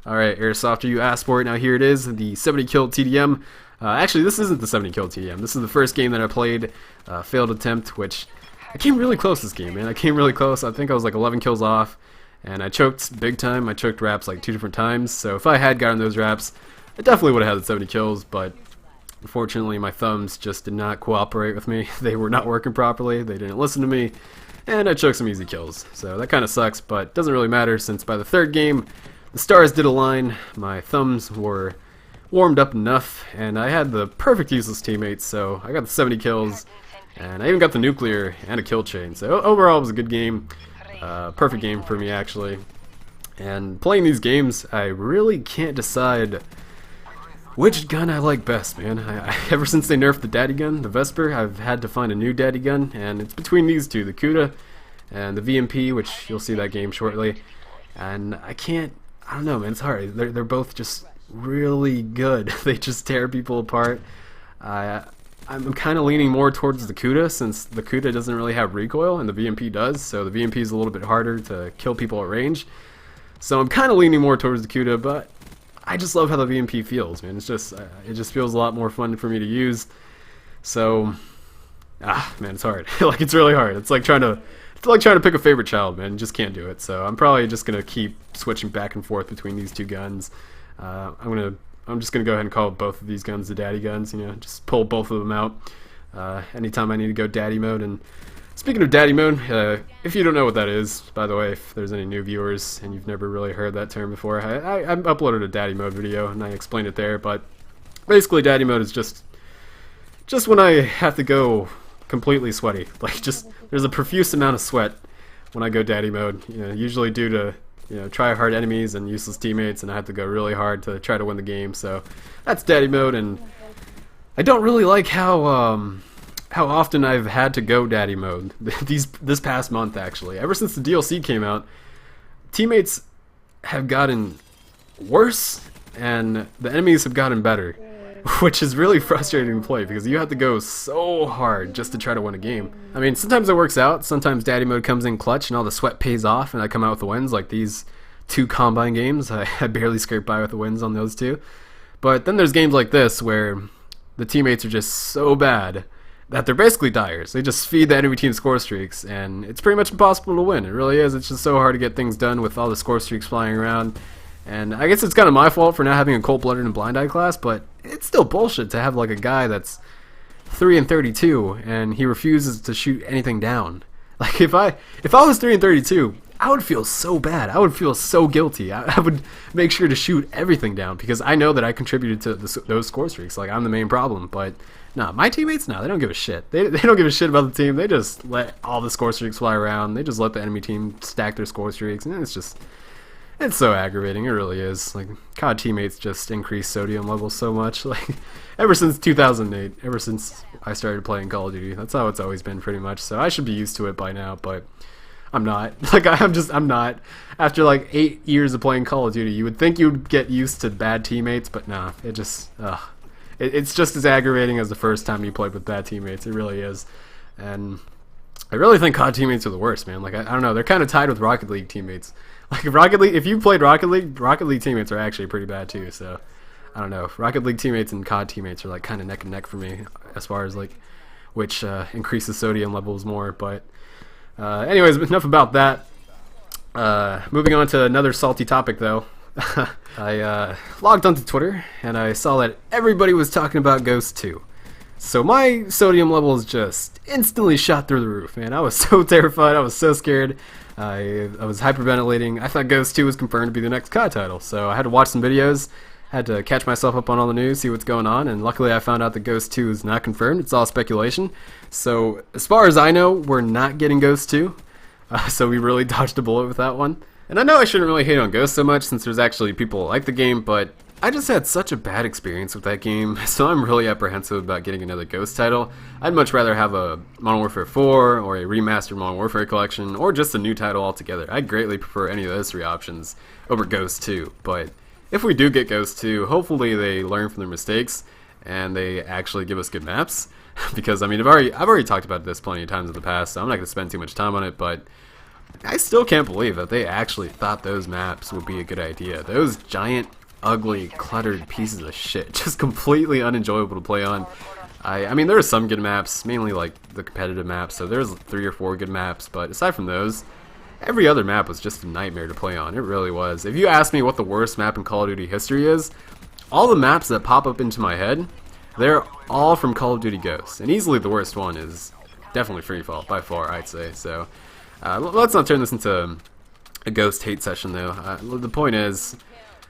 Alright, Airsoft, you asked for it. Now here it is, the 70 kill TDM. Actually, this isn't the 70 kill TDM. This is the first game that I played, failed attempt, which I came really close this game, man. I came really close. I think I was like 11 kills off, and I choked big time. I choked wraps like 2 different times, so if I had gotten those wraps, I definitely would have had the 70 kills, but unfortunately my thumbs just did not cooperate with me. They were not working properly, they didn't listen to me, and I choked some easy kills. So that kind of sucks, but doesn't really matter since by the third game, the stars did align, my thumbs were warmed up enough, and I had the perfect useless teammates, so I got the 70 kills, and I even got the nuclear and a kill chain. So overall it was a good game, perfect game for me actually. And playing these games, I really can't decide which gun I like best, man. Ever since they nerfed the daddy gun, the Vesper, I've had to find a new daddy gun, and it's between these two, the Kuda and the VMP, which you'll see that game shortly. And I don't know, man, it's hard. They're both just really good. They just tear people apart. I'm kind of leaning more towards the Kuda, since the Kuda doesn't really have recoil and the VMP does, so the VMP is a little bit harder to kill people at range. So I'm kind of leaning more towards the Kuda, but I just love how the VMP feels, man. It's just it just feels a lot more fun for me to use. So man, it's hard. Like, it's really hard. It's like trying to pick a favorite child, man. You just can't do it. So I'm probably just gonna keep switching back and forth between these two guns. I'm just gonna go ahead and call both of these guns the daddy guns. You know, just pull both of them out anytime I need to go daddy mode. And speaking of daddy mode, if you don't know what that is, by the way, if there's any new viewers and you've never really heard that term before, I uploaded a daddy mode video and I explained it there. But basically, daddy mode is just when I have to go completely sweaty. Like, just there's a profuse amount of sweat when I go daddy mode. You know, usually due to try hard enemies and useless teammates, and I have to go really hard to try to win the game. So that's daddy mode, and I don't really like how often I've had to go daddy mode this past month, actually. Ever since the DLC came out, teammates have gotten worse and the enemies have gotten better, which is really frustrating to play because you have to go so hard just to try to win a game. I mean, sometimes it works out, sometimes daddy mode comes in clutch and all the sweat pays off and I come out with the wins, like these 2 Combine games. I barely scraped by with the wins on those 2. But then there's games like this where the teammates are just so bad that they're basically dyers. They just feed the enemy team score streaks, and it's pretty much impossible to win. It really is. It's just so hard to get things done with all the score streaks flying around. And I guess it's kind of my fault for not having a cold-blooded and blind eye class, but it's still bullshit to have like a guy that's 3 and 32 and he refuses to shoot anything down. Like, if I was 3 and 32, I would feel so bad. I would feel so guilty. I would make sure to shoot everything down because I know that I contributed to those score streaks. Like, I'm the main problem. But nah, my teammates, no, they don't give a shit. They don't give a shit about the team. They just let all the score streaks fly around. They just let the enemy team stack their score streaks, and it's so aggravating. It really is. Like, COD teammates just increase sodium levels so much. Like, ever since 2008, ever since I started playing Call of Duty, that's how it's always been pretty much. So I should be used to it by now, but I'm not. Like, I'm not. After like 8 years of playing Call of Duty, you would think you'd get used to bad teammates, but nah, it's just as aggravating as the first time you played with bad teammates. It really is. And I really think COD teammates are the worst, man. Like, I don't know, they're kind of tied with Rocket League teammates. Like, if you played Rocket League teammates are actually pretty bad too. So I don't know, Rocket League teammates and COD teammates are like kind of neck and neck for me as far as like which increases sodium levels more. But anyways, enough about that. Moving on to another salty topic though. I logged onto Twitter and I saw that everybody was talking about Ghost 2. So my sodium levels just instantly shot through the roof, man. I was so terrified. I was so scared. I was hyperventilating. I thought Ghost 2 was confirmed to be the next COD title. So I had to watch some videos, had to catch myself up on all the news, see what's going on, and luckily I found out that Ghost 2 is not confirmed. It's all speculation. So as far as I know, we're not getting Ghost 2. So we really dodged a bullet with that one. And I know I shouldn't really hate on Ghost so much since there's actually people who like the game, but I just had such a bad experience with that game, so I'm really apprehensive about getting another Ghost title. I'd much rather have a Modern Warfare 4 or a remastered Modern Warfare collection or just a new title altogether. I greatly prefer any of those 3 options over Ghost 2, but if we do get Ghost 2, hopefully they learn from their mistakes and they actually give us good maps. Because I mean, I've already talked about this plenty of times in the past, so I'm not going to spend too much time on it, but I still can't believe that they actually thought those maps would be a good idea. Those giant, ugly, cluttered pieces of shit, just completely unenjoyable to play on. I mean, there are some good maps, mainly like the competitive maps, so there's 3 or 4 good maps, but aside from those, every other map was just a nightmare to play on. It really was. If you ask me what the worst map in Call of Duty history is, all the maps that pop up into my head, they're all from Call of Duty Ghosts, and easily the worst one is definitely Free Fall, by far, I'd say. So let's not turn this into a Ghost hate session, though. The point is,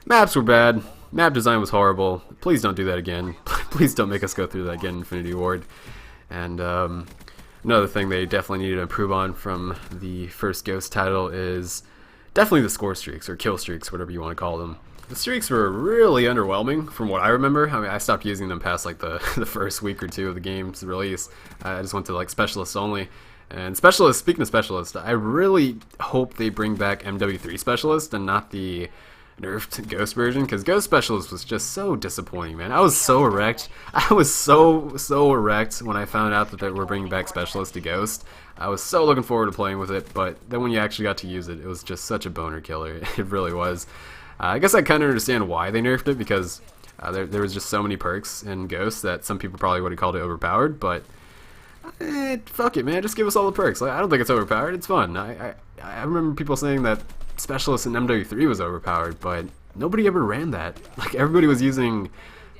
maps were bad. Map design was horrible. Please don't do that again. Please don't make us go through that again, Infinity Ward. And another thing they definitely need to improve on from the first Ghost title is definitely the score streaks, or kill streaks, whatever you want to call them. The streaks were really underwhelming from what I remember. I mean, I stopped using them past like the first week or two of the game's release. I just went to like specialists only. And specialists, speaking of specialists, I really hope they bring back MW3 specialist and not the nerfed Ghost version, because Ghost Specialist was just so disappointing, man. I was so wrecked. I was so wrecked when I found out that they were bringing back Specialist to Ghost. I was so looking forward to playing with it, but then when you actually got to use it, it was just such a boner killer. It really was. I guess I kind of understand why they nerfed it, because there was just so many perks in Ghost that some people probably would have called it overpowered, but fuck it, man. Just give us all the perks. Like, I don't think it's overpowered. It's fun. I remember people saying that Specialist in MW3 was overpowered, but nobody ever ran that. Like, everybody was using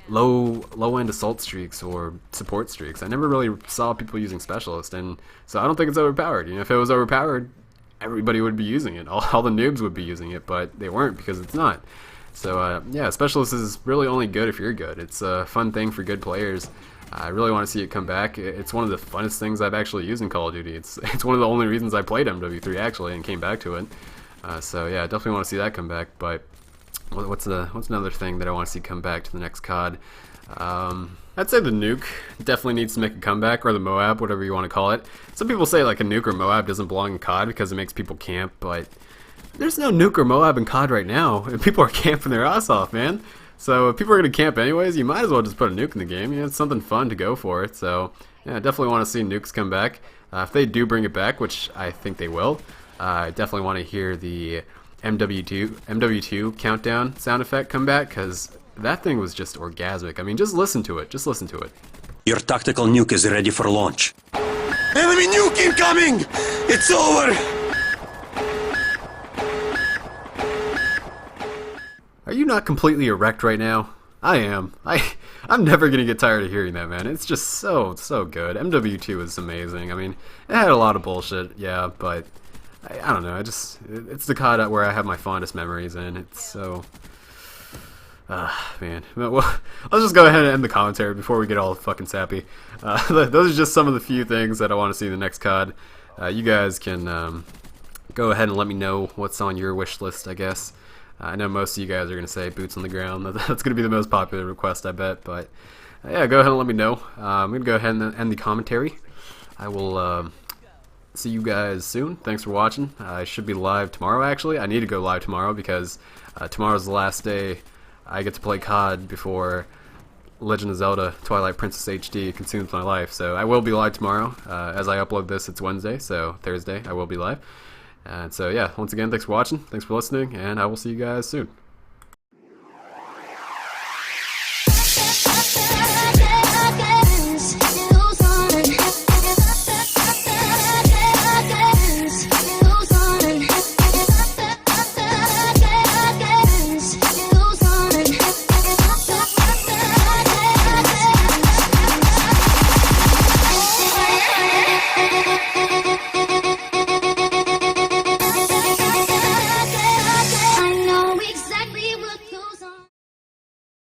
low-end assault streaks or support streaks. I never really saw people using Specialist, and so I don't think it's overpowered. You know, if it was overpowered, everybody would be using it. All the noobs would be using it, but they weren't because it's not. So yeah, Specialist is really only good if you're good. It's a fun thing for good players. I really want to see it come back. It's one of the funnest things I've actually used in Call of Duty. It's one of the only reasons I played MW3 actually and came back to it. So yeah, I definitely want to see that come back. But what's another thing that I want to see come back to the next COD? I'd say the nuke definitely needs to make a comeback, or the Moab, whatever you want to call it. Some people say like a nuke or Moab doesn't belong in COD because it makes people camp, but there's no nuke or Moab in COD right now, and people are camping their ass off, man. So if people are going to camp anyways, you might as well just put a nuke in the game. You know, it's something fun to go for it. So yeah, I definitely want to see nukes come back. If they do bring it back, which I think they will, I definitely want to hear the MW2 countdown sound effect come back, because that thing was just orgasmic. I mean, just listen to it. Just listen to it. Your tactical nuke is ready for launch. Enemy nuke incoming! It's over! Are you not completely erect right now? I am. I'm never gonna get tired of hearing that, man. It's just so good. MW2 is amazing. I mean, it had a lot of bullshit, yeah, but I don't know. It's the COD where I have my fondest memories, and it's so. Man. Well, let's just go ahead and end the commentary before we get all fucking sappy. Those are just some of the few things that I want to see in the next COD. You guys can go ahead and let me know what's on your wish list, I guess. I know most of you guys are going to say boots on the ground. That's going to be the most popular request, I bet. But yeah, go ahead and let me know. I'm going to go ahead and end the commentary. I will see you guys soon. Thanks for watching. I should be live tomorrow, actually. I need to go live tomorrow because tomorrow's the last day I get to play COD before Legend of Zelda Twilight Princess HD consumes my life. So I will be live tomorrow. As I upload this, it's Wednesday, so Thursday I will be live. And so yeah, once again, thanks for watching, thanks for listening, and I will see you guys soon.